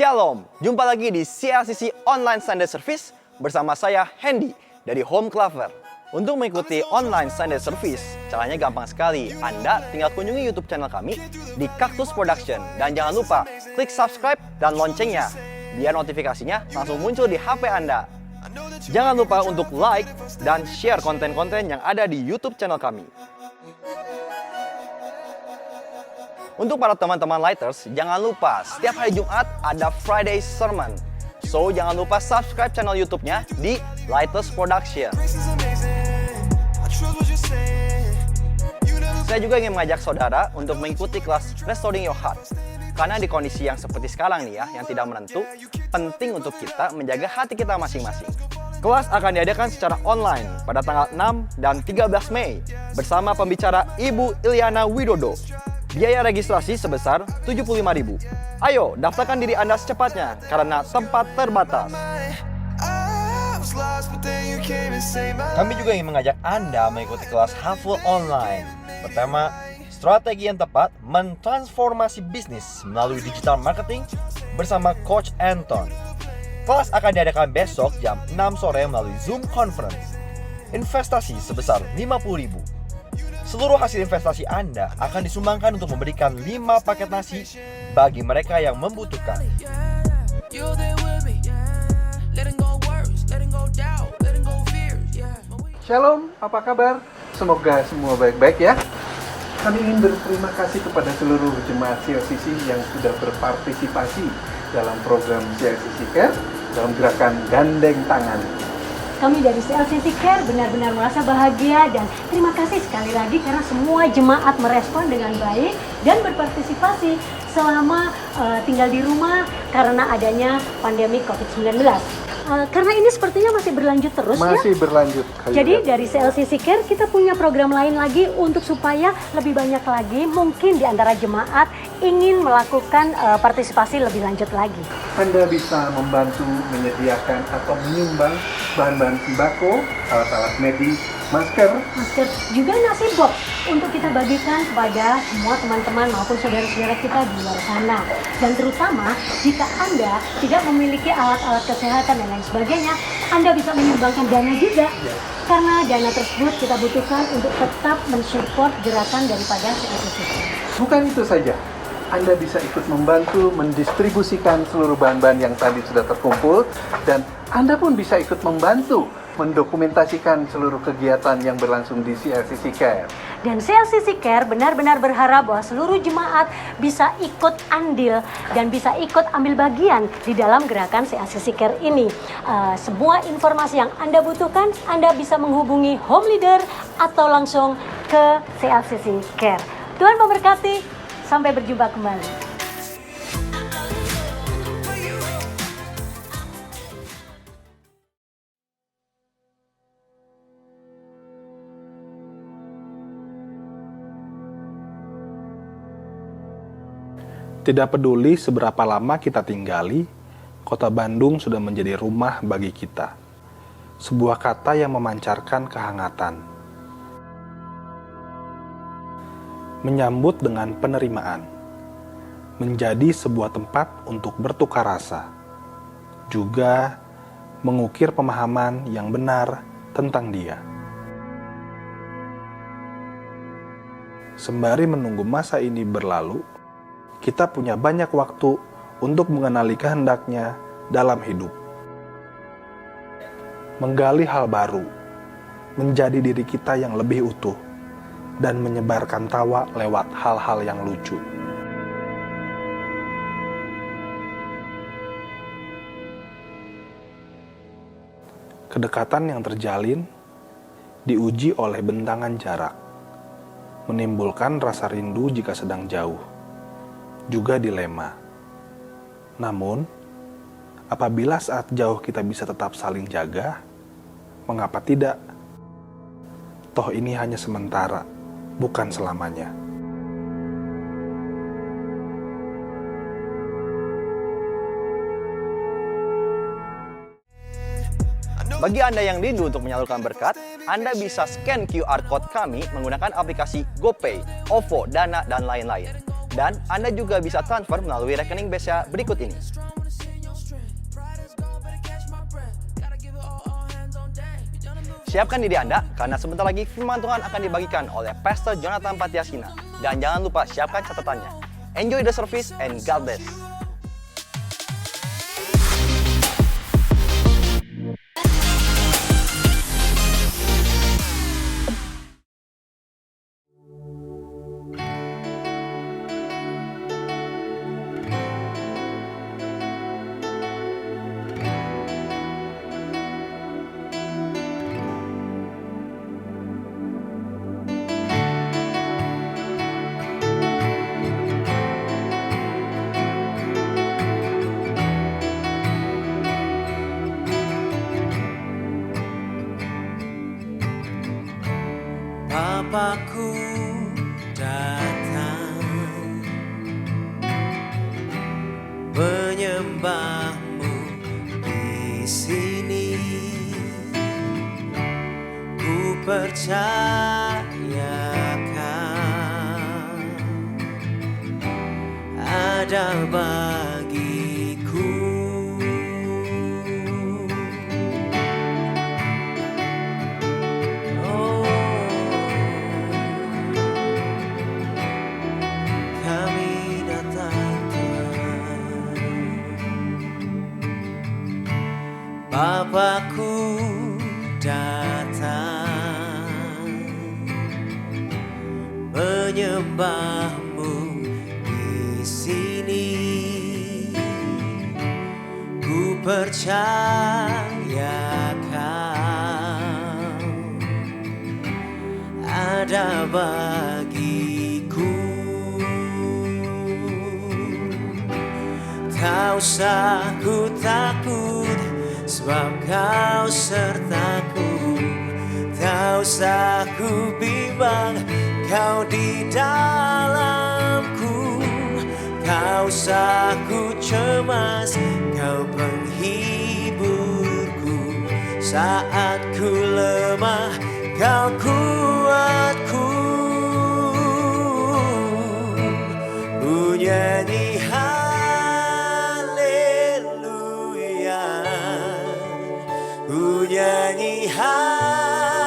Shalom, jumpa lagi di CLCC Online Sunday Service bersama saya Hendy dari Home Clover. Untuk mengikuti online Sunday Service, caranya gampang sekali. Anda tinggal kunjungi YouTube channel kami di Cactus Production. Dan jangan lupa klik subscribe dan loncengnya, biar notifikasinya langsung muncul di HP Anda. Jangan lupa untuk like dan share konten-konten yang ada di YouTube channel kami. Untuk para teman-teman Lighters, jangan lupa setiap hari Jumat ada Friday Sermon. So, jangan lupa subscribe channel YouTube-nya di Lighters Production. Saya juga ingin mengajak saudara untuk mengikuti kelas Restoring Your Heart. Karena di kondisi yang seperti sekarang nih ya, yang tidak menentu, penting untuk kita menjaga hati kita masing-masing. Kelas akan diadakan secara online pada tanggal 6 dan 13 Mei bersama pembicara Ibu Iliana Widodo. Biaya registrasi sebesar Rp75.000. Ayo, daftarkan diri Anda secepatnya karena tempat terbatas. Kami juga ingin mengajak Anda mengikuti kelas Haful Online bertema Strategi yang tepat mentransformasi bisnis melalui digital marketing bersama Coach Anton. Kelas akan diadakan besok jam 6 sore melalui Zoom Conference. Investasi sebesar Rp50.000. Seluruh hasil investasi Anda akan disumbangkan untuk memberikan 5 paket nasi bagi mereka yang membutuhkan. Shalom, apa kabar? Semoga semua baik-baik ya. Kami ingin berterima kasih kepada seluruh jemaat CLCC yang sudah berpartisipasi dalam program CLCC Care dalam gerakan gandeng tangan. Kami dari CLCC Care benar-benar merasa bahagia dan terima kasih sekali lagi karena semua jemaat merespon dengan baik dan berpartisipasi selama tinggal di rumah karena adanya pandemi COVID-19. Karena ini sepertinya masih berlanjut terus ya? Masih berlanjut. Jadi dari CLCC Care kita punya program lain lagi untuk supaya lebih banyak lagi mungkin di antara jemaat ingin melakukan partisipasi lebih lanjut lagi. Anda bisa membantu menyediakan atau menyumbang bahan-bahan sembako, alat-alat medis, masker, juga nasi box untuk kita bagikan kepada semua teman-teman maupun saudara-saudara kita di luar sana. Dan terutama jika Anda tidak memiliki alat-alat kesehatan dan lain sebagainya, Anda bisa menyumbangkan dana juga. Karena dana tersebut kita butuhkan untuk tetap mensupport gerakan daripada CLCC. Bukan itu saja. Anda bisa ikut membantu mendistribusikan seluruh bahan-bahan yang tadi sudah terkumpul dan Anda pun bisa ikut membantu mendokumentasikan seluruh kegiatan yang berlangsung di CLCC Care. Dan CLCC Care benar-benar berharap bahwa seluruh jemaat bisa ikut andil dan bisa ikut ambil bagian di dalam gerakan CLCC Care ini. Semua informasi yang Anda butuhkan, Anda bisa menghubungi home leader atau langsung ke CLCC Care. Tuhan memberkati. Sampai berjumpa kembali. Tidak peduli seberapa lama kita tinggali, kota Bandung sudah menjadi rumah bagi kita. Sebuah kata yang memancarkan kehangatan. Menyambut dengan penerimaan, menjadi sebuah tempat untuk bertukar rasa, juga mengukir pemahaman yang benar tentang dia. Sembari menunggu masa ini berlalu, kita punya banyak waktu untuk mengenali kehendaknya dalam hidup. Menggali hal baru, menjadi diri kita yang lebih utuh, dan menyebarkan tawa lewat hal-hal yang lucu. Kedekatan yang terjalin diuji oleh bentangan jarak, menimbulkan rasa rindu jika sedang jauh, juga dilema. Namun, apabila saat jauh kita bisa tetap saling jaga, mengapa tidak? Toh ini hanya sementara, bukan selamanya. Bagi Anda yang rindu untuk menyalurkan berkat, Anda bisa scan QR Code kami menggunakan aplikasi GoPay, OVO, Dana, dan lain-lain. Dan Anda juga bisa transfer melalui rekening BCA berikut ini. Siapkan diri Anda, karena sebentar lagi firman Tuhan akan dibagikan oleh Pastor Jonathan Patiasina. Dan jangan lupa siapkan catatannya. Enjoy the service and God bless. Bapakku datang menyembahmu di sini. Ku percayakan ada bagiku. Bapakku datang menyembahmu di sini. Ku percayakan ada bagiku. Tak usah ku takut, sebab Kau sertaku. Tak usah ku bimbang, Kau di dalamku. Tak usah ku cemas, Kau penghiburku. Saat ku lemah, Kau kuatku. Ku nyanyi ku nyanyi haleluya.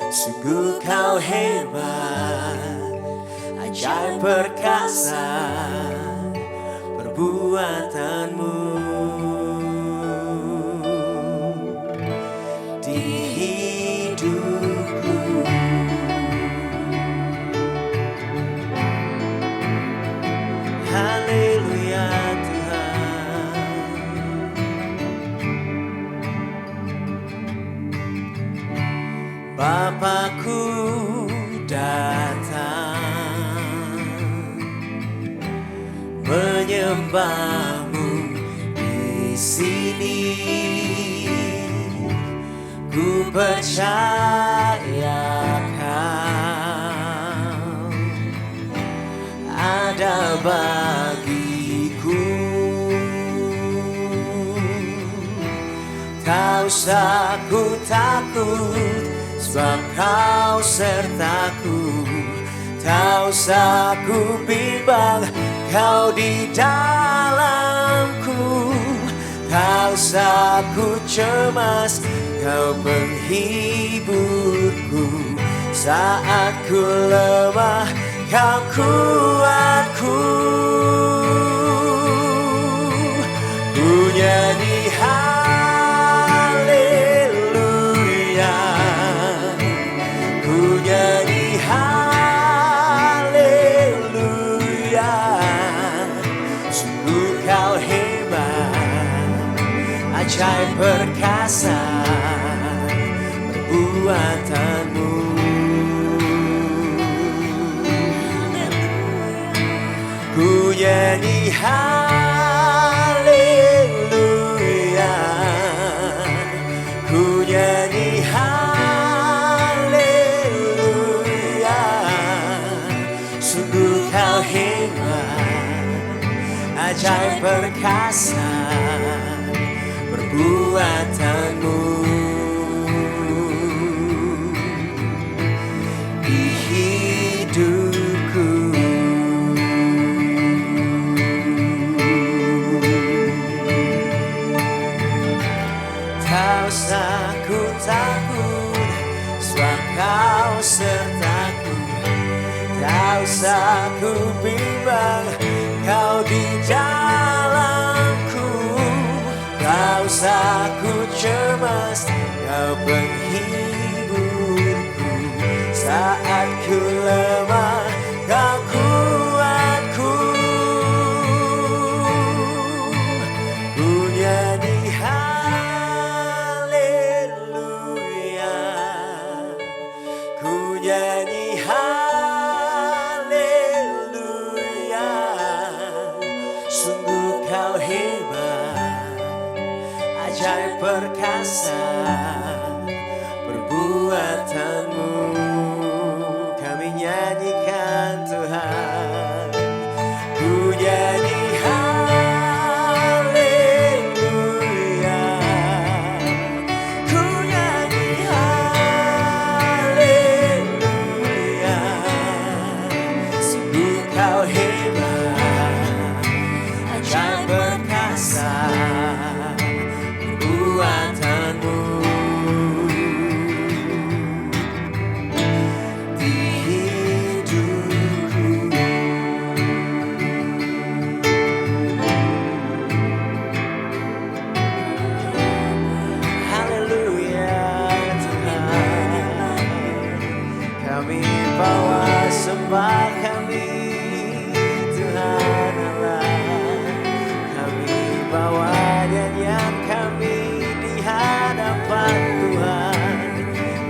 Sungguh Kau hebat, ajaib perkasa perbuatanmu di hidupku. Haleluya Tuhan. Bapakku datang menyembahmu di sini. Ku percayakan ada bagiku. Tak usah ku takut, sebab Kau sertaku. Tak usah ku bimbang, Kau di dalamku. Tak usah ku cemas, Kau penghiburku. Saat ku lemah, Kau kuatku. Ku nyanyi haleluya. Ku nyanyi haleluya. Sungguh Kau hebat, ajaib perkasa perbuatanmu. Ku nyanyi haleluya. Ku nyanyi haleluya. Sungguh Kau hebat, ajaib perkasa perbuatanmu di Tak usah ku takut, sebab kau sertaku. Tak usah ku bimbang, kau di dalamku. Tak usah ku cemas, kau penghiburku. Saat ku lemah, kau kuatku. Ku nyanyi haleluya, ku nyanyi haleluya. Sungguh kau hebat, ajaib perkasa perbuatanmu. Kami nyanyikan Tuhan, ku nyanyi haleluya, ku nyanyi haleluya. Sungguh kau hebat, ajaib perkasa perbuatanmu. Di hidupku, haleluya Tuhan. Kami bawa sembah kami, Tuhan Allah. Kami bawa nyanyian kami di hadapan Tuhan.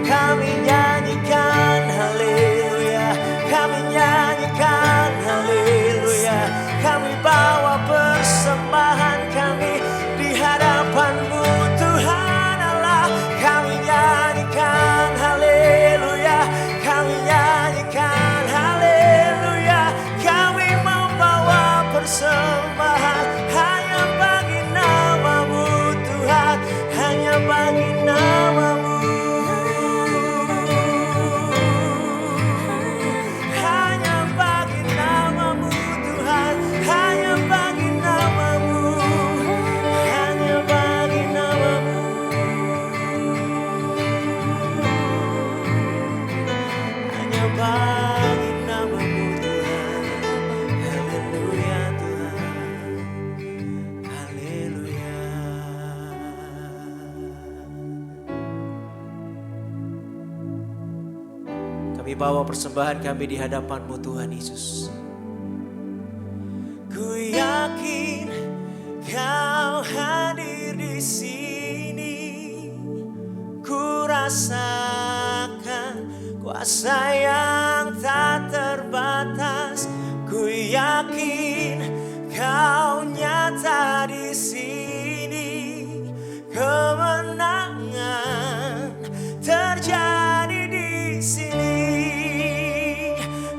Kami nyanyikan haleluya, kami nyanyikan haleluya. Kami bawa persembahan kami di hadapan-Mu Tuhan Allah. Kami nyanyikan haleluya, kami nyanyikan haleluya. Kami membawa persembahan hanya bagi nama-Mu Tuhan, hanya bagi nama-Mu. Hanya bagi nama-Mu Tuhan, hanya bagi nama-Mu, hanya bagi nama-Mu, hanya bagi nama-Mu Tuhan. Haleluya Tuhan, haleluya. Kami bawa persembahan kami di hadapan-Mu Tuhan Yesus. Ku yakin Kau hadir di sini. Ku rasakan kuasa yang tak terbatas. Ku yakin Kau nyata di sini. Kemenangan terjadi di sini.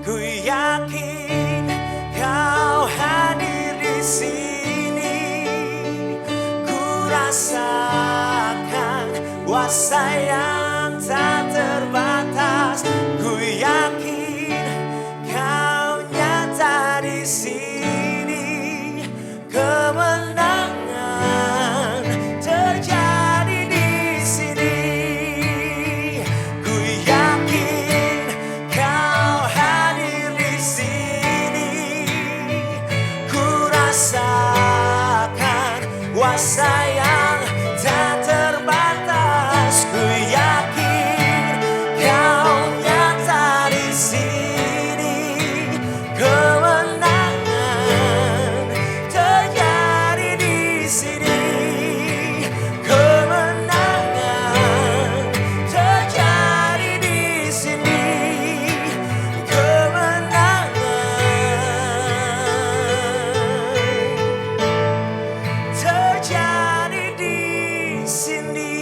Ku yakin Kau hadir di sini. Ku rasakan kuasa yang tak terbatas. Ku yakin Kau nyata di sini. Kemenangan terjadi di sini. Ku yakin Kau hadir di sini. Ku rasakan kuasa yang tak terbatas. Ku yakin Kau nyata di sini. Kemenangan terjadi di sini. Kemenangan terjadi di sini. Kemenangan terjadi di sini.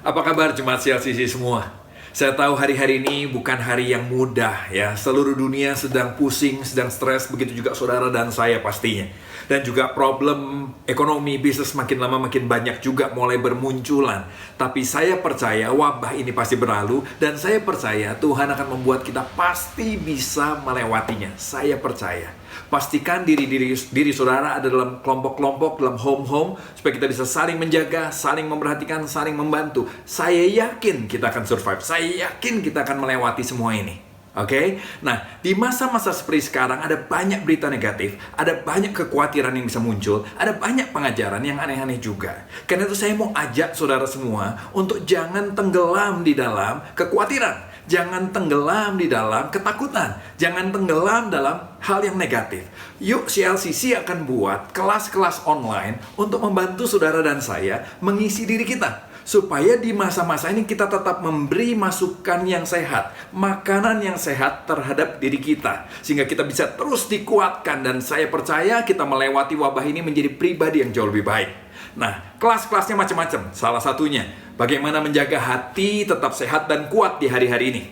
Apa kabar jemaat CLCC semua? Saya tahu hari-hari ini bukan hari yang mudah ya. Seluruh dunia sedang pusing, sedang stres, begitu juga saudara dan saya pastinya. Dan juga problem ekonomi, bisnis makin lama makin banyak juga mulai bermunculan. Tapi saya percaya wabah ini pasti berlalu, dan saya percaya Tuhan akan membuat kita pasti bisa melewatinya. Saya percaya. Pastikan diri saudara ada dalam kelompok-kelompok, dalam home-home, supaya kita bisa saling menjaga, saling memperhatikan, saling membantu. Saya yakin kita akan survive. Saya yakin kita akan melewati semua ini. Oke, nah di masa-masa seperti sekarang ada banyak berita negatif, ada banyak kekhawatiran yang bisa muncul, ada banyak pengajaran yang aneh-aneh juga. Karena itu saya mau ajak saudara semua untuk jangan tenggelam di dalam kekhawatiran, jangan tenggelam di dalam ketakutan, jangan tenggelam dalam hal yang negatif. Yuk CLCC akan buat kelas-kelas online untuk membantu saudara dan saya mengisi diri kita. Supaya di masa-masa ini kita tetap memberi masukan yang sehat, makanan yang sehat terhadap diri kita. Sehingga kita bisa terus dikuatkan, dan saya percaya kita melewati wabah ini menjadi pribadi yang jauh lebih baik. Nah, kelas-kelasnya macam-macam. Salah satunya, bagaimana menjaga hati tetap sehat dan kuat di hari-hari ini.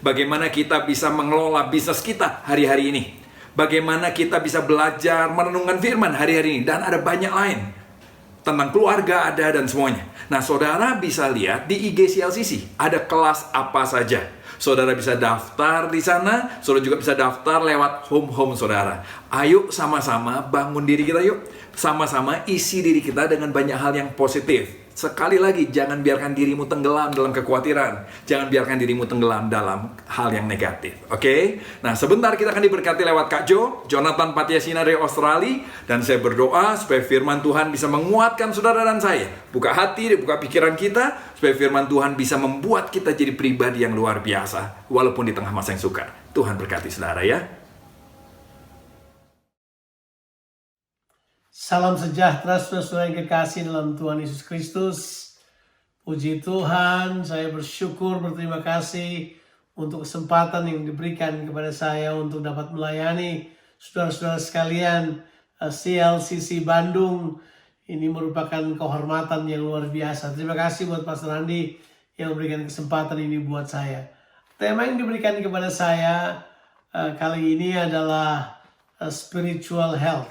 Bagaimana kita bisa mengelola bisnis kita hari-hari ini. Bagaimana kita bisa belajar merenungkan firman hari-hari ini. Dan ada banyak lain. Tentang keluarga ada dan semuanya. Nah, saudara bisa lihat di IG CLCC ada kelas apa saja. Saudara bisa daftar di sana, saudara juga bisa daftar lewat home saudara. Ayo sama-sama bangun diri kita yuk. Sama-sama isi diri kita dengan banyak hal yang positif. Sekali lagi, jangan biarkan dirimu tenggelam dalam kekhawatiran. Jangan biarkan dirimu tenggelam dalam hal yang negatif. Oke? Nah, sebentar kita akan diberkati lewat Kak Jo, Jonathan Patiasina dari Australia. Dan saya berdoa supaya firman Tuhan bisa menguatkan saudara dan saya. Buka hati, buka pikiran kita, supaya firman Tuhan bisa membuat kita jadi pribadi yang luar biasa. Walaupun di tengah masa yang sukar. Tuhan berkati saudara ya. Salam sejahtera saudara-saudara yang kekasih dalam Tuhan Yesus Kristus. Puji Tuhan, saya bersyukur, berterima kasih untuk kesempatan yang diberikan kepada saya untuk dapat melayani saudara-saudara sekalian. CLCC Bandung ini merupakan kehormatan yang luar biasa. Terima kasih buat Pastor Andi yang memberikan kesempatan ini buat saya. Tema yang diberikan kepada saya kali ini adalah spiritual health.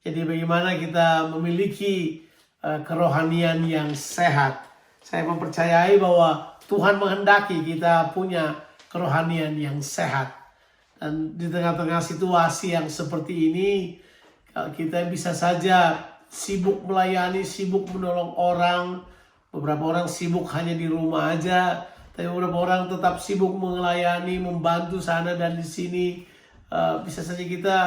Jadi bagaimana kita memiliki kerohanian yang sehat. Saya mempercayai bahwa Tuhan menghendaki kita punya kerohanian yang sehat. Dan di tengah-tengah situasi yang seperti ini, kita bisa saja sibuk melayani, sibuk menolong orang. Beberapa orang sibuk hanya di rumah aja, tapi beberapa orang tetap sibuk melayani, membantu sana dan di sini. Bisa saja kita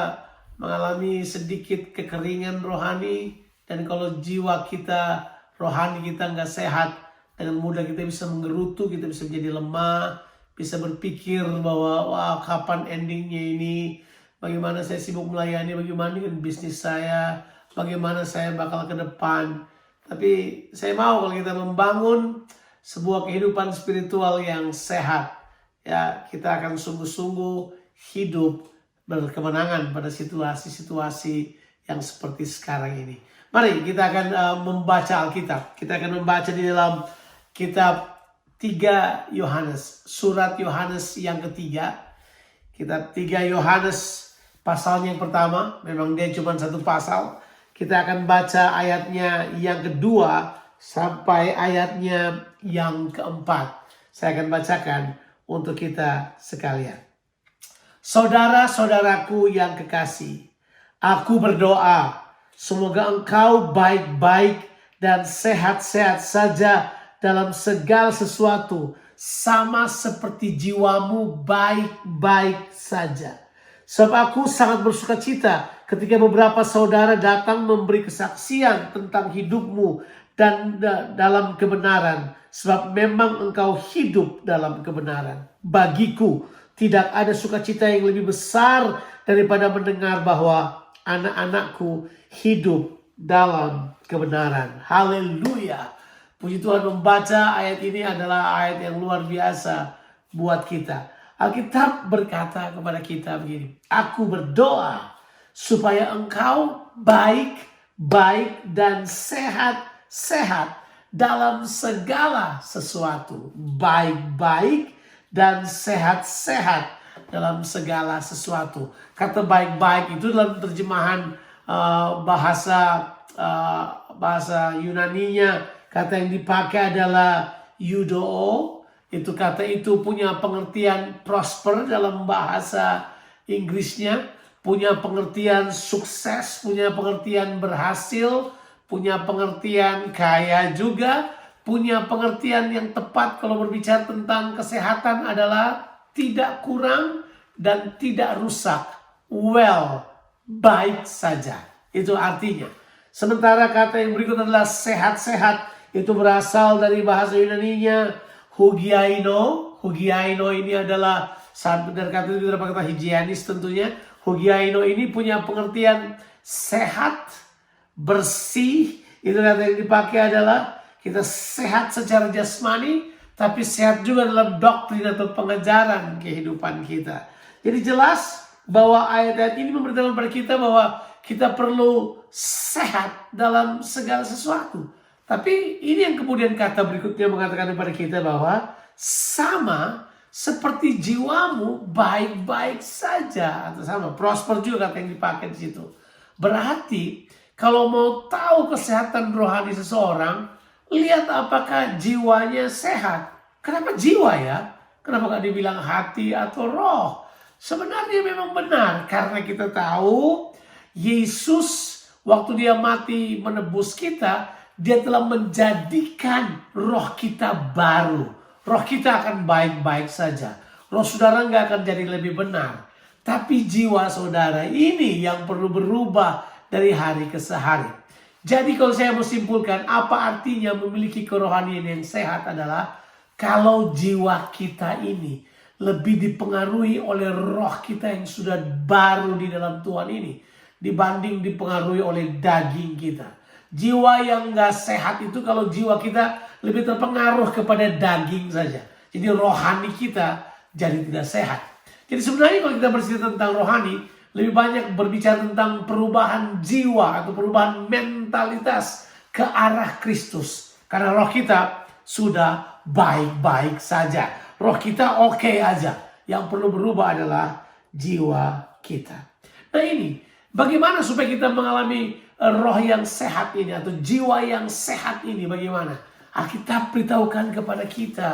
mengalami sedikit kekeringan rohani, dan kalau jiwa kita, rohani kita nggak sehat, dengan mudah kita bisa menggerutu, kita bisa menjadi lemah, bisa berpikir bahwa wah kapan endingnya ini, bagaimana saya sibuk melayani, bagaimana dengan bisnis saya, bagaimana saya bakal ke depan. Tapi saya mau kalau kita membangun sebuah kehidupan spiritual yang sehat, ya kita akan sungguh-sungguh hidup berkemenangan pada situasi-situasi yang seperti sekarang ini. Mari kita akan membaca Alkitab. Kita akan membaca di dalam kitab 3 Yohanes, surat Yohanes yang ketiga. Kitab 3 Yohanes pasal yang pertama, memang dia cuma satu pasal. Kita akan baca ayatnya yang kedua sampai ayatnya yang keempat. Saya akan bacakan untuk kita sekalian. Saudara-saudaraku yang kekasih, aku berdoa semoga engkau baik-baik dan sehat-sehat saja dalam segala sesuatu, sama seperti jiwamu baik-baik saja. Sebab aku sangat bersukacita ketika beberapa saudara datang memberi kesaksian tentang hidupmu dan dalam kebenaran, sebab memang engkau hidup dalam kebenaran. Bagiku tidak ada sukacita yang lebih besar daripada mendengar bahwa anak-anakku hidup dalam kebenaran. Haleluya. Puji Tuhan, membaca ayat ini adalah ayat yang luar biasa buat kita. Alkitab berkata kepada kita begini, aku berdoa supaya engkau baik-baik dan sehat-sehat dalam segala sesuatu. Baik-baik dan sehat-sehat dalam segala sesuatu. Kata baik-baik itu dalam terjemahan bahasa Yunaninya, kata yang dipakai adalah eudoo. Itu kata itu punya pengertian prosper dalam bahasa Inggrisnya. punya pengertian sukses, punya pengertian berhasil, punya pengertian kaya juga, punya pengertian yang tepat kalau berbicara tentang kesehatan adalah tidak kurang dan tidak rusak. Well, baik saja. Itu artinya. Sementara kata yang berikut adalah sehat-sehat. Itu berasal dari bahasa Yunani-nya hugiaino. Hugiaino ini adalah saat benar kata itu dapat kata higienis tentunya. Hugiaino ini punya pengertian sehat, bersih. Itu kata yang dipakai adalah kita sehat secara jasmani, tapi sehat juga dalam doktrin atau pengajaran kehidupan kita. Jadi jelas bahwa ayat-ayat ini memberitahu kepada kita bahwa kita perlu sehat dalam segala sesuatu. Tapi ini yang kemudian kata berikutnya mengatakan kepada kita bahwa sama seperti jiwamu baik-baik saja. Atau sama, prosper juga kata yang dipakai di situ. Berarti kalau mau tahu kesehatan rohani seseorang, lihat apakah jiwanya sehat. Kenapa jiwa ya? Kenapa gak dibilang hati atau roh? Sebenarnya memang benar. Karena kita tahu Yesus waktu dia mati menebus kita, dia telah menjadikan roh kita baru. Roh kita akan baik-baik saja. Roh saudara gak akan jadi lebih benar. Tapi jiwa saudara ini yang perlu berubah dari hari ke hari. Jadi kalau saya mau simpulkan apa artinya memiliki kerohanian yang sehat adalah kalau jiwa kita ini lebih dipengaruhi oleh roh kita yang sudah baru di dalam Tuhan ini dibanding dipengaruhi oleh daging kita. Jiwa yang gak sehat itu kalau jiwa kita lebih terpengaruh kepada daging saja. Jadi rohani kita jadi tidak sehat. Jadi sebenarnya kalau kita bercerita tentang rohani, lebih banyak berbicara tentang perubahan jiwa atau perubahan mentalitas ke arah Kristus. Karena roh kita sudah baik-baik saja. Roh kita oke aja. Yang perlu berubah adalah jiwa kita. Nah ini, bagaimana supaya kita mengalami roh yang sehat ini atau jiwa yang sehat ini bagaimana? Alkitab beritahukan kepada kita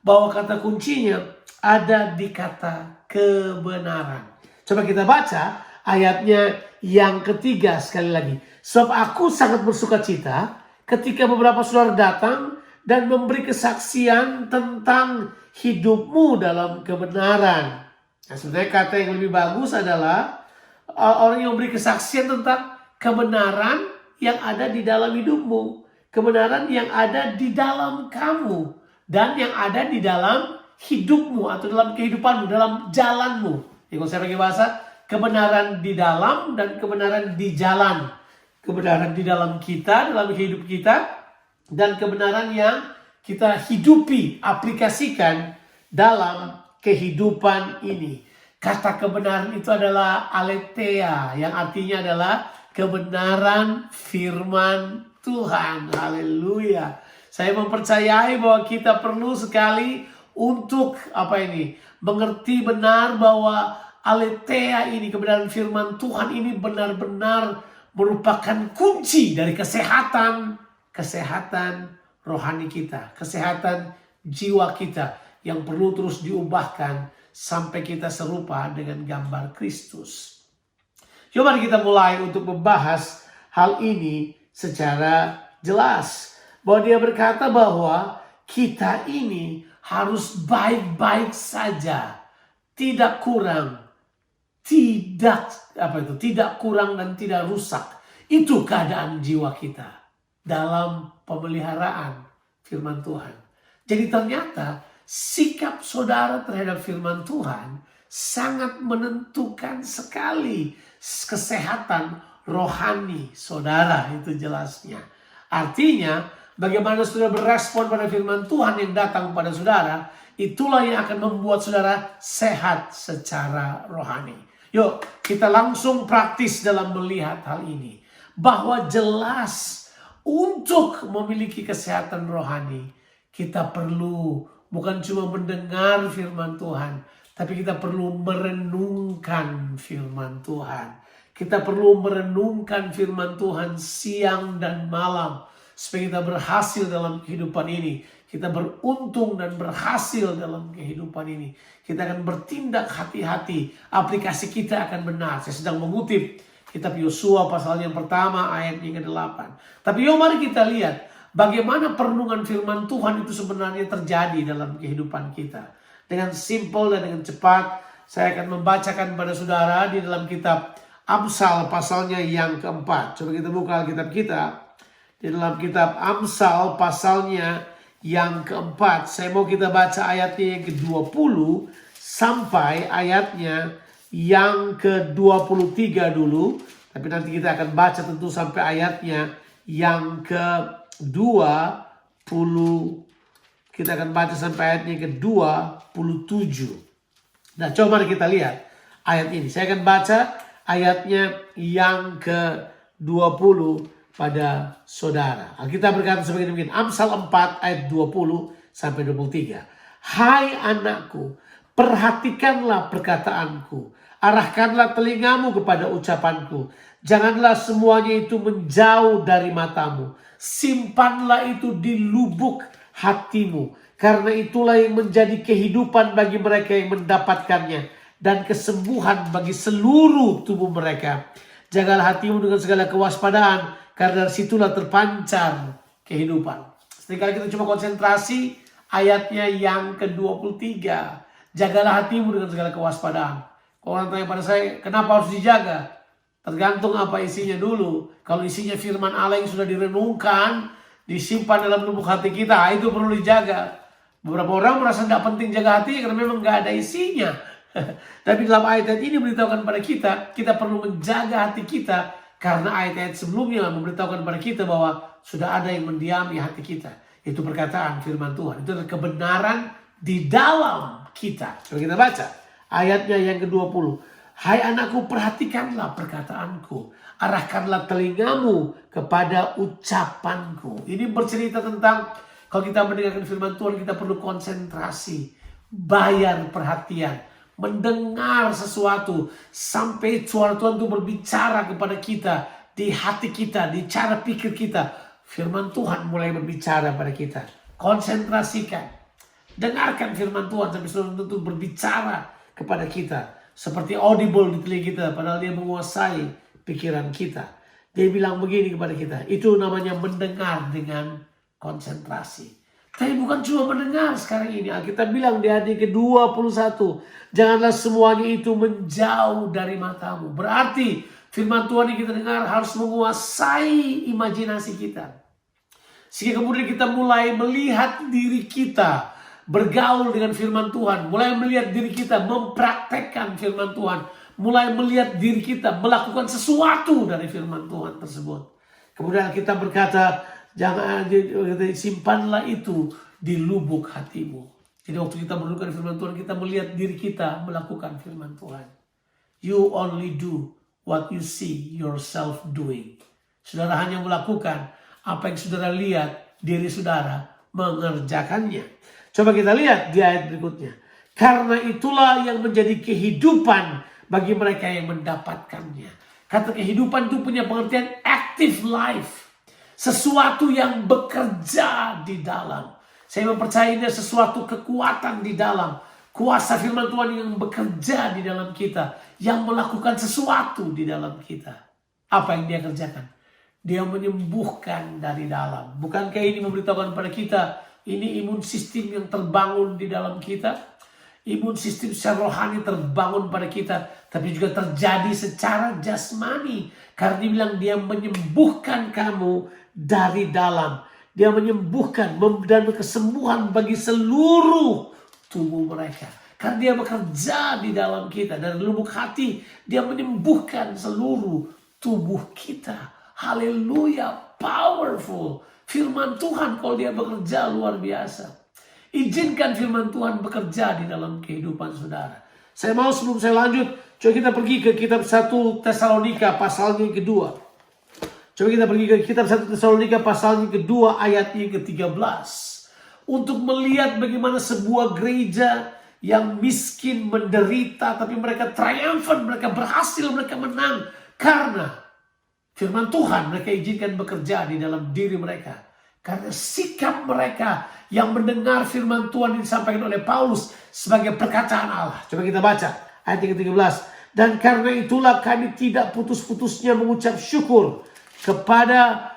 bahwa kata kuncinya ada di kata kebenaran. Coba kita baca ayatnya yang ketiga sekali lagi. Sebab aku sangat bersuka cita ketika beberapa saudara datang dan memberi kesaksian tentang hidupmu dalam kebenaran. Nah, sebenarnya kata yang lebih bagus adalah orang yang memberi kesaksian tentang kebenaran yang ada di dalam hidupmu. Kebenaran yang ada di dalam kamu. Dan yang ada di dalam hidupmu atau dalam kehidupanmu, dalam jalanmu. Kalau saya pakai bahasa, kebenaran di dalam dan kebenaran di jalan. Kebenaran di dalam kita, dalam hidup kita. Dan kebenaran yang kita hidupi, aplikasikan dalam kehidupan ini. Kata kebenaran itu adalah aletheia, yang artinya adalah kebenaran firman Tuhan. Haleluya. Saya mempercayai bahwa kita perlu sekali untuk mengerti benar bahwa aletheia ini, kebenaran firman Tuhan ini benar-benar merupakan kunci dari kesehatan rohani kita, kesehatan jiwa kita yang perlu terus diubahkan sampai kita serupa dengan gambar Kristus. Coba kita mulai untuk membahas hal ini secara jelas. Bahwa dia berkata bahwa kita ini harus baik-baik saja, tidak kurang, tidak kurang dan tidak rusak. Itu keadaan jiwa kita dalam pemeliharaan firman Tuhan. Jadi ternyata sikap saudara terhadap firman Tuhan sangat menentukan sekali kesehatan rohani saudara, itu jelasnya. Artinya bagaimana saudara berespon pada firman Tuhan yang datang kepada saudara, itulah yang akan membuat saudara sehat secara rohani. Yuk kita langsung praktis dalam melihat hal ini. Bahwa jelas untuk memiliki kesehatan rohani, kita perlu bukan cuma mendengar firman Tuhan, tapi kita perlu merenungkan firman Tuhan. Kita perlu merenungkan firman Tuhan siang dan malam. Supaya kita berhasil dalam kehidupan ini. Kita beruntung dan berhasil dalam kehidupan ini. Kita akan bertindak hati-hati. Aplikasi kita akan benar. Saya sedang mengutip kitab Yosua pasal yang pertama ayat yang ke-8. Tapi mari kita lihat bagaimana perenungan firman Tuhan itu sebenarnya terjadi dalam kehidupan kita. Dengan simpel dan dengan cepat, saya akan membacakan kepada saudara di dalam kitab Amsal pasalnya yang keempat. Coba kita buka kitab kita. Di dalam kitab Amsal pasalnya yang keempat. Saya mau kita baca ayatnya yang ke-20 sampai ayatnya yang ke-23 dulu. Tapi nanti kita akan baca tentu sampai ayatnya yang ke-20. Kita akan baca sampai ayatnya ke-27. Nah, coba mari kita lihat ayat ini. Saya akan baca ayatnya yang ke-20 pada saudara. Alkitab berkata sebagai demikian. Amsal 4 ayat 20 sampai 23. Hai anakku, perhatikanlah perkataanku. Arahkanlah telingamu kepada ucapanku. Janganlah semuanya itu menjauh dari matamu. Simpanlah itu di lubuk hatimu. Karena itulah yang menjadi kehidupan bagi mereka yang mendapatkannya. Dan kesembuhan bagi seluruh tubuh mereka. Jagalah hatimu dengan segala kewaspadaan. Karena dari situlah terpancar kehidupan. Seringkali kita cuma konsentrasi ayatnya yang ke-23. Jagalah hatimu dengan segala kewaspadaan. Kalau orang tanya pada saya, kenapa harus dijaga? Tergantung apa isinya dulu. Kalau isinya firman Allah yang sudah direnungkan, disimpan dalam lubuk hati kita, itu perlu dijaga. Beberapa orang merasa tidak penting jaga hati karena memang nggak ada isinya. Tapi dalam ayat ini memberitahukan pada kita perlu menjaga hati kita. Karena ayat-ayat sebelumnya memberitahukan kepada kita bahwa sudah ada yang mendiami hati kita. Itu perkataan firman Tuhan. Itu adalah kebenaran di dalam kita. Coba kita baca ayatnya yang ke-20. Hai anakku, perhatikanlah perkataanku. Arahkanlah telingamu kepada ucapanku. Ini bercerita tentang kalau kita mendengarkan firman Tuhan, kita perlu konsentrasi. Bayar perhatian. Mendengar sesuatu sampai suara Tuhan itu berbicara kepada kita di hati kita, di cara pikir kita. Firman Tuhan mulai berbicara pada kita. Konsentrasikan. Dengarkan firman Tuhan sampai suara Tuhan itu berbicara kepada kita. Seperti audible di telinga kita, padahal dia menguasai pikiran kita. Dia bilang begini kepada kita. Itu namanya mendengar dengan konsentrasi. Tapi bukan cuma mendengar sekarang ini. Alkitab bilang di ayat ke-21. Janganlah semuanya itu menjauh dari matamu. Berarti firman Tuhan yang kita dengar harus menguasai imajinasi kita. Sehingga kemudian kita mulai melihat diri kita bergaul dengan firman Tuhan. Mulai melihat diri kita mempraktekkan firman Tuhan. Mulai melihat diri kita melakukan sesuatu dari firman Tuhan tersebut. Kemudian kita berkata, jangan simpanlah itu di lubuk hatimu. Jadi waktu kita merenungkan firman Tuhan, kita melihat diri kita melakukan firman Tuhan. You only do what you see yourself doing. Saudara hanya melakukan apa yang saudara lihat diri saudara mengerjakannya. Coba kita lihat di ayat berikutnya. Karena itulah yang menjadi kehidupan bagi mereka yang mendapatkannya. Kata kehidupan itu punya pengertian active life. Sesuatu yang bekerja di dalam. Saya mempercayai ini sesuatu kekuatan di dalam. Kuasa firman Tuhan yang bekerja di dalam kita. Yang melakukan sesuatu di dalam kita. Apa yang dia kerjakan? Dia menyembuhkan dari dalam. Bukankah ini memberitahukan pada kita, ini imun sistem yang terbangun di dalam kita? Imun sistem secara rohani terbangun pada kita. Tapi juga terjadi secara jasmani. Karena dia bilang dia menyembuhkan kamu dari dalam. Dia menyembuhkan, memberikan kesembuhan bagi seluruh tubuh mereka. Karena dia bekerja di dalam kita. Dari lubuk hati, dia menyembuhkan seluruh tubuh kita. Haleluya, powerful. Firman Tuhan kalau dia bekerja luar biasa. Izinkan firman Tuhan bekerja di dalam kehidupan saudara. Saya mau sebelum saya lanjut, coba kita pergi ke kitab 1 Tesalonika pasalnya yang kedua. Coba kita pergi ke kitab 1 Tesalonika pasalnya kedua ayatnya ke-13. Untuk melihat bagaimana sebuah gereja yang miskin, menderita, tapi mereka triumphant, mereka berhasil, mereka menang. Karena firman Tuhan mereka izinkan bekerja di dalam diri mereka. Karena sikap mereka yang mendengar firman Tuhan yang disampaikan oleh Paulus sebagai perkataan Allah. Coba kita baca ayat yang ke-13. Dan karena itulah kami tidak putus-putusnya mengucap syukur kepada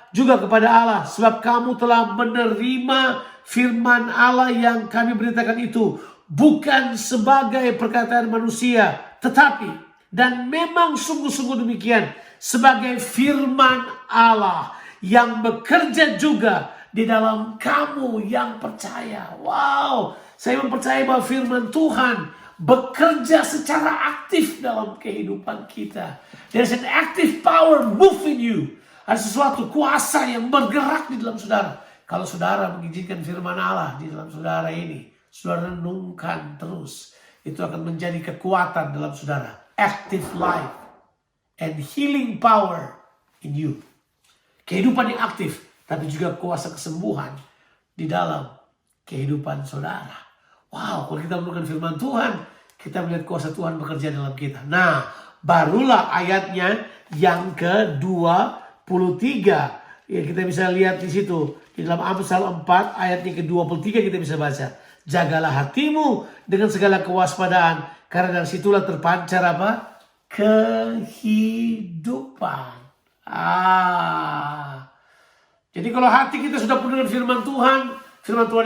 Allah. Sebab kamu telah menerima firman Allah yang kami beritakan itu. Bukan sebagai perkataan manusia. Tetapi, dan memang sungguh-sungguh demikian, sebagai firman Allah yang bekerja juga di dalam kamu yang percaya. Wow, saya mempercayai bahwa firman Tuhan bekerja secara aktif dalam kehidupan kita. There's an active power move in you. Ada sesuatu kuasa yang bergerak di dalam saudara. Kalau saudara mengizinkan firman Allah di dalam saudara ini, saudara renungkan terus, itu akan menjadi kekuatan dalam saudara. Active life and healing power in you. Kehidupan yang aktif, tapi juga kuasa kesembuhan di dalam kehidupan saudara. Wow, kalau kita menemukan firman Tuhan, kita melihat kuasa Tuhan bekerja dalam kita. Nah, barulah ayatnya yang ke-23. Ya, kita bisa lihat di situ. Di dalam Amsal 4 ayatnya ke-23 kita bisa baca. Jagalah hatimu dengan segala kewaspadaan, karena dari situlah terpancar apa? Kehidupan. Jadi kalau hati kita sudah penuh dengan firman Tuhan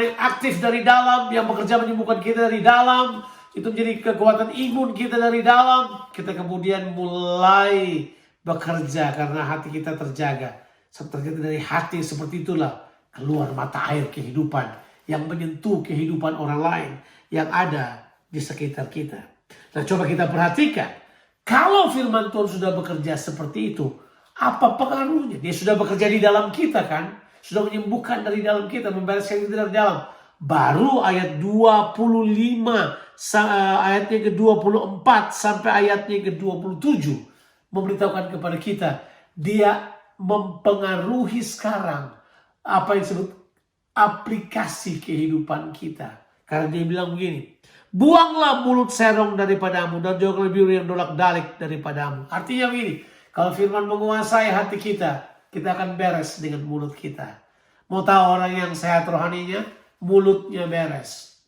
yang aktif dari dalam, yang bekerja menyembuhkan kita dari dalam, itu menjadi kekuatan imun kita dari dalam, kita kemudian mulai bekerja karena hati kita terjaga. Terjadi dari hati seperti itulah keluar mata air kehidupan yang menyentuh kehidupan orang lain yang ada di sekitar kita. Nah, coba kita perhatikan, kalau firman Tuhan sudah bekerja seperti itu, apa pengaruhnya? Dia sudah bekerja di dalam kita kan? Sudah menyembuhkan dari dalam kita, membereskan kita dari dalam. Baru ayat 25, ayatnya ke-24 sampai ayatnya ke-27 memberitahukan kepada kita, dia mempengaruhi sekarang apa yang disebut aplikasi kehidupan kita. Karena dia bilang begini, buanglah mulut serong daripadamu dan jauhkanlah biur yang dolak-dalik daripadamu. Artinya begini, kalau firman menguasai hati kita, kita akan beres dengan mulut kita. Mau tahu orang yang sehat rohaninya? Mulutnya beres.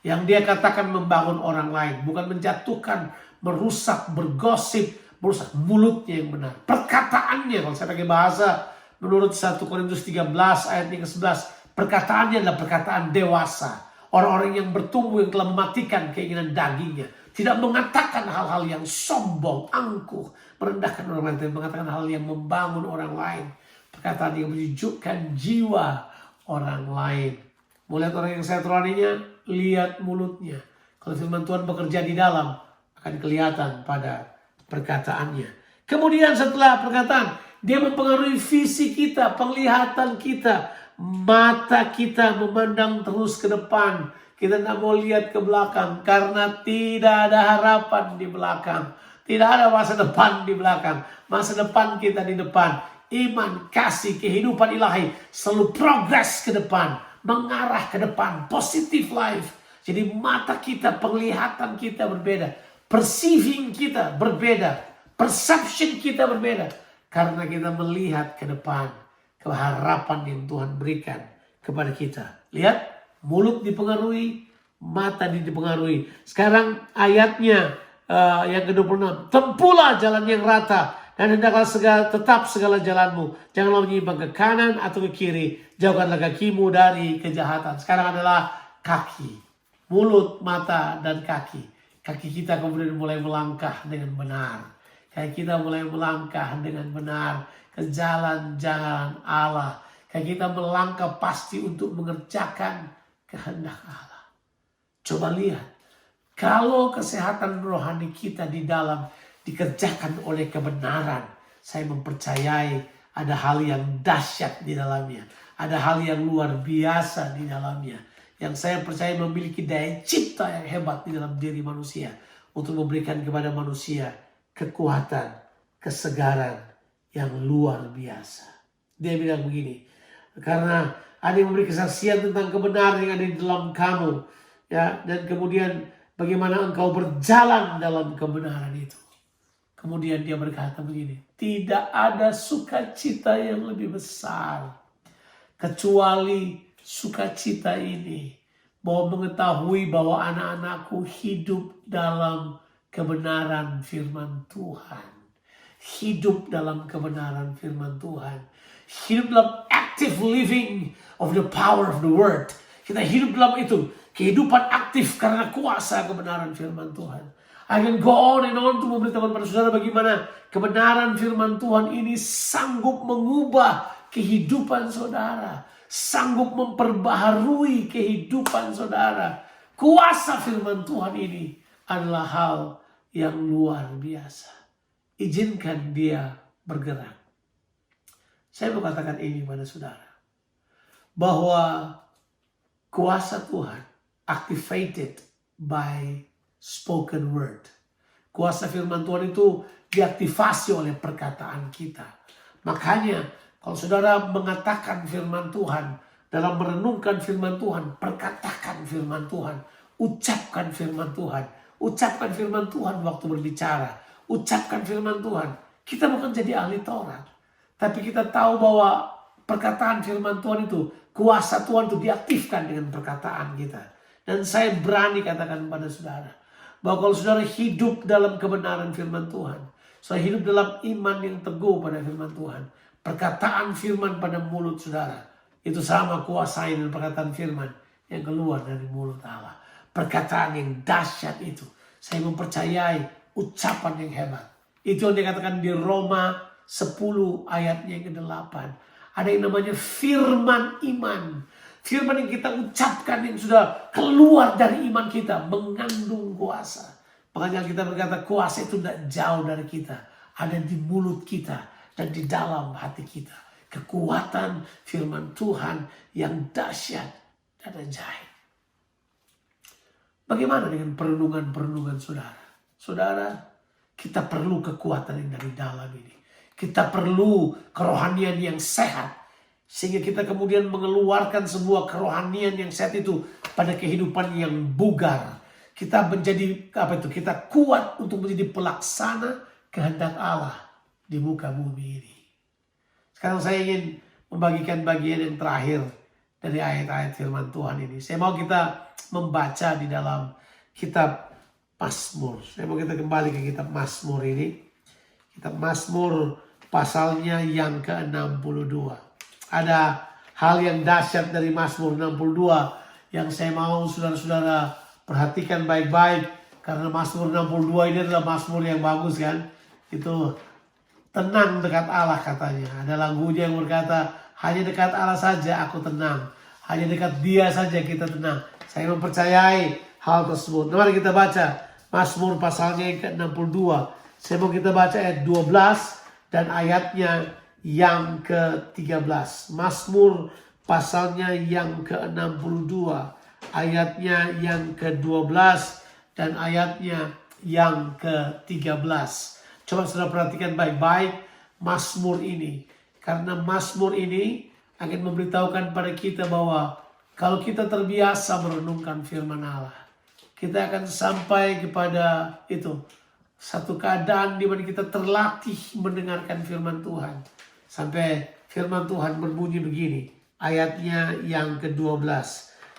Yang dia katakan membangun orang lain, bukan menjatuhkan, merusak, bergosip, merusak. Mulutnya yang benar. Perkataannya, kalau saya pakai bahasa menurut 1 Korintus 13 ayat ke-11, perkataannya adalah perkataan dewasa. Orang-orang yang bertumbuh, yang telah mematikan keinginan dagingnya. Tidak mengatakan hal-hal yang sombong, angkuh, merendahkan orang lain, tapi mengatakan hal yang membangun orang lain. Perkataan yang menyejukkan jiwa orang lain. Mau lihat orang yang sehat rohaninya? Lihat mulutnya. Kalau firman Tuhan bekerja di dalam, akan kelihatan pada perkataannya. Kemudian setelah perkataan, dia mempengaruhi visi kita, penglihatan kita. Mata kita memandang terus ke depan. Kita tidak mau lihat ke belakang karena tidak ada harapan di belakang. Tidak ada masa depan di belakang. Masa depan kita di depan. Iman, kasih, kehidupan ilahi selalu progres ke depan, mengarah ke depan, positive life. Jadi mata kita, penglihatan kita berbeda, perceiving kita berbeda, perception kita berbeda. Karena kita melihat ke depan, keharapan yang Tuhan berikan kepada kita. Lihat, mulut dipengaruhi, mata dipengaruhi. Sekarang ayatnya yang ke-26. Tempuhlah jalan yang rata dan hendaklah tetap segala jalanmu. Janganlah menyimpang ke kanan atau ke kiri. Jauhkanlah kakimu dari kejahatan. Sekarang adalah kaki. Mulut, mata, dan kaki. Kaki kita kemudian mulai melangkah dengan benar. Kaki kita mulai melangkah dengan benar ke jalan-jalan Allah. Kaki kita melangkah pasti untuk mengerjakan kehendak Allah. Coba lihat. Kalau kesehatan rohani kita di dalam dikerjakan oleh kebenaran, saya mempercayai ada hal yang dahsyat di dalamnya. Ada hal yang luar biasa di dalamnya. Yang saya percaya memiliki daya cipta yang hebat di dalam diri manusia. Untuk memberikan kepada manusia kekuatan, kesegaran yang luar biasa. Dia bilang begini, karena ada yang memberi kesaksian tentang kebenaran yang ada di dalam kamu. Ya, dan kemudian bagaimana engkau berjalan dalam kebenaran itu. Kemudian dia berkata begini, tidak ada sukacita yang lebih besar kecuali sukacita ini, bahwa mengetahui bahwa anak-anakku hidup dalam kebenaran firman Tuhan. Hidup dalam kebenaran firman Tuhan. Hidup dalam active living of the power of the word. Kita hidup dalam itu. Kehidupan aktif karena kuasa kebenaran firman Tuhan. I can go on and on untuk memberitahukan pada saudara bagaimana kebenaran firman Tuhan ini sanggup mengubah kehidupan saudara. Sanggup memperbaharui kehidupan saudara. Kuasa firman Tuhan ini adalah hal yang luar biasa. Izinkan dia bergerak. Saya mau katakan ini pada saudara. Bahwa kuasa Tuhan activated by spoken word. Kuasa firman Tuhan itu diaktifasi oleh perkataan kita. Makanya kalau saudara mengatakan firman Tuhan, dalam merenungkan firman Tuhan, perkatakan firman Tuhan, ucapkan firman Tuhan. Ucapkan firman Tuhan waktu berbicara. Ucapkan firman Tuhan. Kita bukan jadi ahli Taurat. Tapi kita tahu bahwa perkataan firman Tuhan itu, kuasa Tuhan itu diaktifkan dengan perkataan kita. Dan saya berani katakan pada saudara, bahwa kalau saudara hidup dalam kebenaran firman Tuhan, saudara hidup dalam iman yang teguh pada firman Tuhan, perkataan firman pada mulut saudara, itu sama kuasa dengan perkataan firman yang keluar dari mulut Allah. Perkataan yang dahsyat itu, saya mempercayai ucapan yang hebat. Itu yang dikatakan di Roma 10 ayatnya yang ke-8. Ada yang namanya firman iman. Firman yang kita ucapkan yang sudah keluar dari iman kita mengandung kuasa. Makanya kita berkata kuasa itu tidak jauh dari kita. Ada di mulut kita dan di dalam hati kita. Kekuatan firman Tuhan yang dahsyat dan ajaib. Bagaimana dengan perenungan-perenungan saudara? Saudara, kita perlu kekuatan yang dari dalam ini. Kita perlu kerohanian yang sehat. Sehingga kita kemudian mengeluarkan sebuah kerohanian yang sehat itu pada kehidupan yang bugar. Kita menjadi kita kuat untuk menjadi pelaksana kehendak Allah di muka bumi ini. Sekarang saya ingin membagikan bagian yang terakhir dari ayat-ayat firman Tuhan ini. Saya mau kita membaca di dalam kitab Mazmur. Saya mau kita kembali ke kitab Mazmur ini. Kitab Mazmur pasalnya yang ke-62. Ada hal yang dahsyat dari Mazmur 62 yang saya mau saudara-saudara perhatikan baik-baik. Karena Mazmur 62 ini adalah Mazmur yang bagus kan. Itu tenang dekat Allah katanya. Ada lagunya yang berkata, hanya dekat Allah saja aku tenang. Hanya dekat Dia saja kita tenang. Saya mempercayai hal tersebut. Mari kita baca Mazmur pasalnya yang ke-62. Saya mau kita baca ayat 12 dan ayatnya yang ke-13. Mazmur pasalnya yang ke-62. Ayatnya yang ke-12 dan ayatnya yang ke-13. Coba saudara perhatikan baik-baik Mazmur ini. Karena Mazmur ini akan memberitahukan pada kita bahwa kalau kita terbiasa merenungkan firman Allah, kita akan sampai kepada itu. Satu keadaan di mana kita terlatih mendengarkan firman Tuhan. Sampai firman Tuhan berbunyi begini. Ayatnya yang ke-12.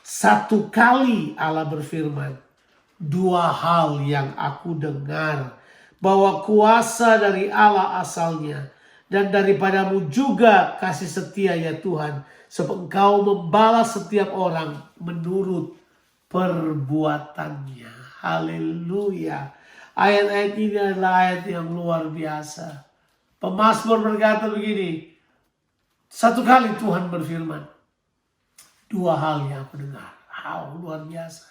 Satu kali Allah berfirman, dua hal yang aku dengar, bahwa kuasa dari Allah asalnya, dan daripadamu juga kasih setia ya Tuhan, sebab Engkau membalas setiap orang menurut perbuatannya. Haleluya. Ayat-ayat ini adalah ayat yang luar biasa. Pemazmur berkata begini, satu kali Tuhan berfirman, dua hal yang aku dengar. Luar biasa.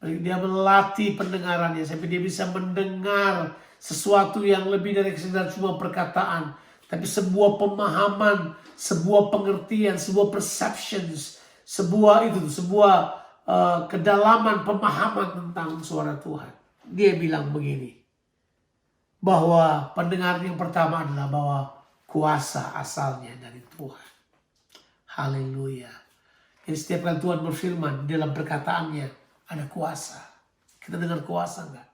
Dia melatih pendengarannya sampai dia bisa mendengar sesuatu yang lebih dari sekedar cuma perkataan, tapi sebuah pemahaman, sebuah pengertian, sebuah perceptions, sebuah kedalaman pemahaman tentang suara Tuhan. Dia bilang begini, bahwa pendengaran yang pertama adalah bahwa kuasa asalnya dari Tuhan. Haleluya. Jadi setiap kali Tuhan berfirman dalam perkataannya ada kuasa. Kita dengar kuasa enggak?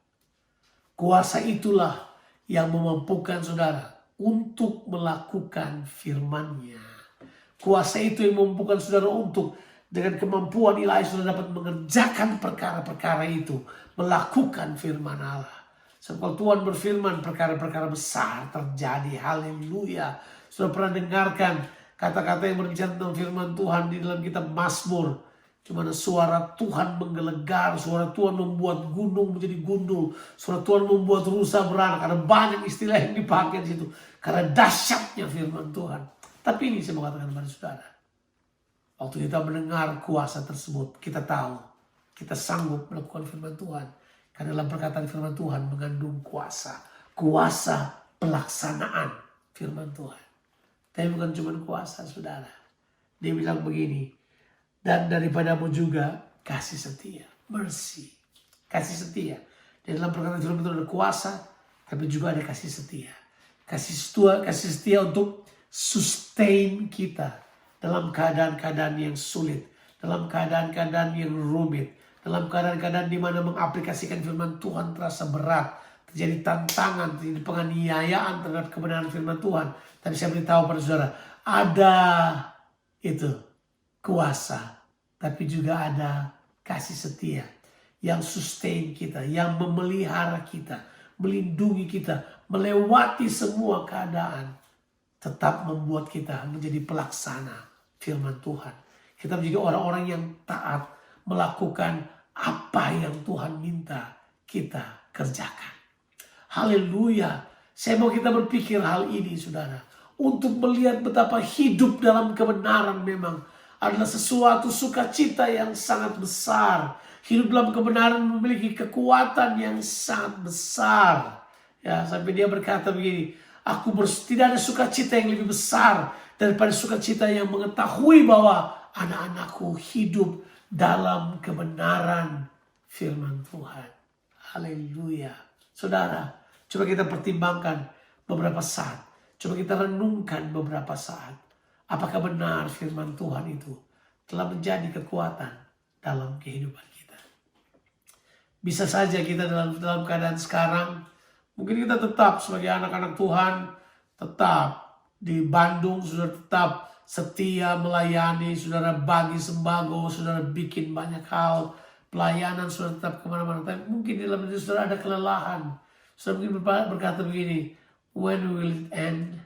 Kuasa itulah yang memampukan saudara untuk melakukan firman-Nya. Kuasa itu yang memampukan saudara untuk dengan kemampuan ilahi saudara dapat mengerjakan perkara-perkara itu. Melakukan firman Allah. Sebab kalau Tuhan berfirman, perkara-perkara besar terjadi. Haleluya. Sudah pernah dengarkan kata-kata yang berbicara tentang firman Tuhan di dalam kitab Mazmur. Dimana suara Tuhan menggelegar, suara Tuhan membuat gunung menjadi gundul, suara Tuhan membuat rusa beranak. Ada banyak istilah yang dipakai di situ karena dahsyatnya firman Tuhan. Tapi ini saya mau katakan kepada saudara, waktu kita mendengar kuasa tersebut, kita tahu kita sanggup melakukan firman Tuhan. Karena dalam perkataan firman Tuhan mengandung kuasa pelaksanaan firman Tuhan. Tapi bukan cuma kuasa, saudara. Dia bilang begini, dan daripadamu juga kasih setia, mercy, kasih setia. Dan dalam perkataan firman Tuhan ada kuasa, tapi juga ada kasih setia. Kasih setia untuk sustain kita dalam keadaan-keadaan yang sulit, dalam keadaan-keadaan yang rumit, dalam keadaan-keadaan di mana mengaplikasikan firman Tuhan terasa berat, terjadi tantangan, terjadi penganiayaan terhadap kebenaran firman Tuhan. Tapi saya beritahu pada saudara, ada itu kuasa, tapi juga ada kasih setia yang sustain kita, yang memelihara kita, melindungi kita, melewati semua keadaan, tetap membuat kita menjadi pelaksana firman Tuhan. Kita menjadi orang-orang yang taat melakukan apa yang Tuhan minta kita kerjakan. Haleluya. Saya mau kita berpikir hal ini, saudara. Untuk melihat betapa hidup dalam kebenaran memang adalah sesuatu sukacita yang sangat besar. Hidup dalam kebenaran memiliki kekuatan yang sangat besar. Ya, sampai dia berkata begini, tidak ada sukacita yang lebih besar daripada sukacita yang mengetahui bahwa anak-anakku hidup dalam kebenaran firman Tuhan. Haleluya. Saudara, coba kita pertimbangkan beberapa saat. Coba kita renungkan beberapa saat. Apakah benar firman Tuhan itu telah menjadi kekuatan dalam kehidupan kita? Bisa saja kita dalam keadaan sekarang, mungkin kita tetap sebagai anak-anak Tuhan, tetap di Bandung, sudah tetap setia melayani, saudara bagi sembako, saudara bikin banyak hal, pelayanan sudah tetap kemana-mana. Tapi mungkin dalam diri saudara ada kelelahan. Saudara mungkin berkata begini, when will it end?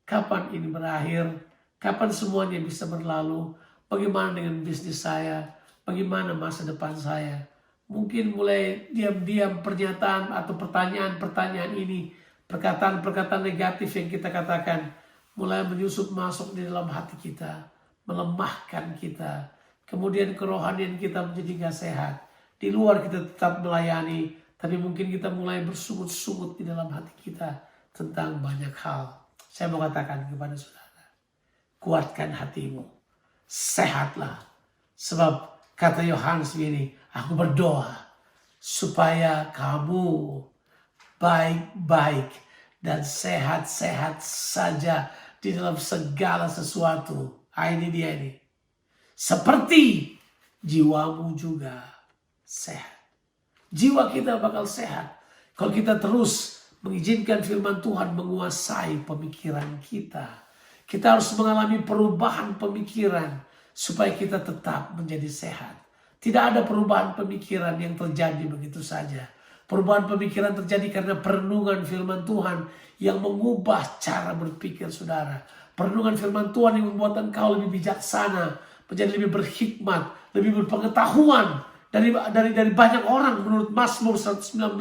Kapan ini berakhir? Kapan semuanya bisa berlalu? Bagaimana dengan bisnis saya? Bagaimana masa depan saya? Mungkin mulai diam-diam pernyataan atau pertanyaan-pertanyaan ini, perkataan-perkataan negatif yang kita katakan, mulai menyusup masuk di dalam hati kita, melemahkan kita. Kemudian kerohanian kita menjadi gak sehat. Di luar kita tetap melayani, tapi mungkin kita mulai bersungut-sungut di dalam hati kita tentang banyak hal. Saya mau katakan kepada saudara, kuatkan hatimu, sehatlah. Sebab kata Yohanes ini, aku berdoa supaya kamu baik-baik dan sehat-sehat saja di dalam segala sesuatu. Ini dia ini. Seperti jiwamu juga sehat. Jiwa kita bakal sehat kalau kita terus mengizinkan firman Tuhan menguasai pemikiran kita. Kita harus mengalami perubahan pemikiran supaya kita tetap menjadi sehat. Tidak ada perubahan pemikiran yang terjadi begitu saja. Perubahan pemikiran terjadi karena perenungan firman Tuhan yang mengubah cara berpikir saudara. Perenungan firman Tuhan yang membuat engkau lebih bijaksana, menjadi lebih berhikmat, lebih berpengetahuan dari banyak orang. Menurut Mazmur 119,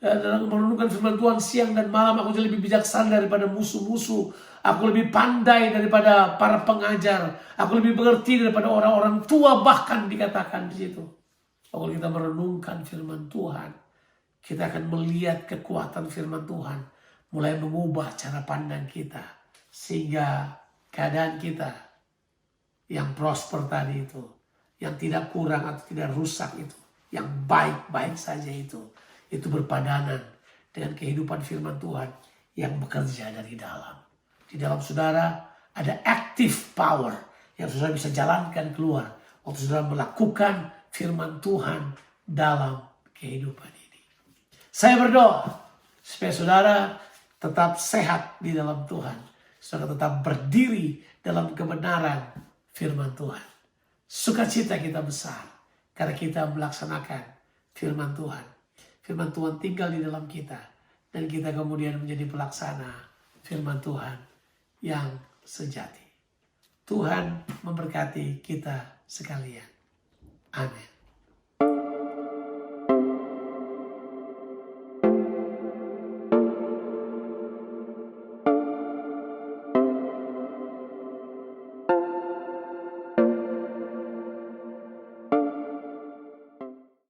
dalam merenungkan firman Tuhan siang dan malam, aku jadi lebih bijaksana daripada musuh-musuh. Aku lebih pandai daripada para pengajar. Aku lebih mengerti daripada orang-orang tua, bahkan dikatakan di situ. Kalau kita merenungkan firman Tuhan, kita akan melihat kekuatan firman Tuhan mulai mengubah cara pandang kita, sehingga keadaan kita yang prosper tadi itu, yang tidak kurang atau tidak rusak itu, yang baik-baik saja itu berpadanan dengan kehidupan firman Tuhan yang bekerja dari dalam. Di dalam saudara ada active power yang saudara bisa jalankan keluar waktu saudara melakukan firman Tuhan dalam kehidupan ini. Saya berdoa supaya saudara tetap sehat di dalam Tuhan. saudara tetap berdiri dalam kebenaran firman Tuhan. Sukacita kita besar karena kita melaksanakan firman Tuhan. Firman Tuhan tinggal di dalam kita dan kita kemudian menjadi pelaksana firman Tuhan yang sejati. Tuhan memberkati kita sekalian. Amin.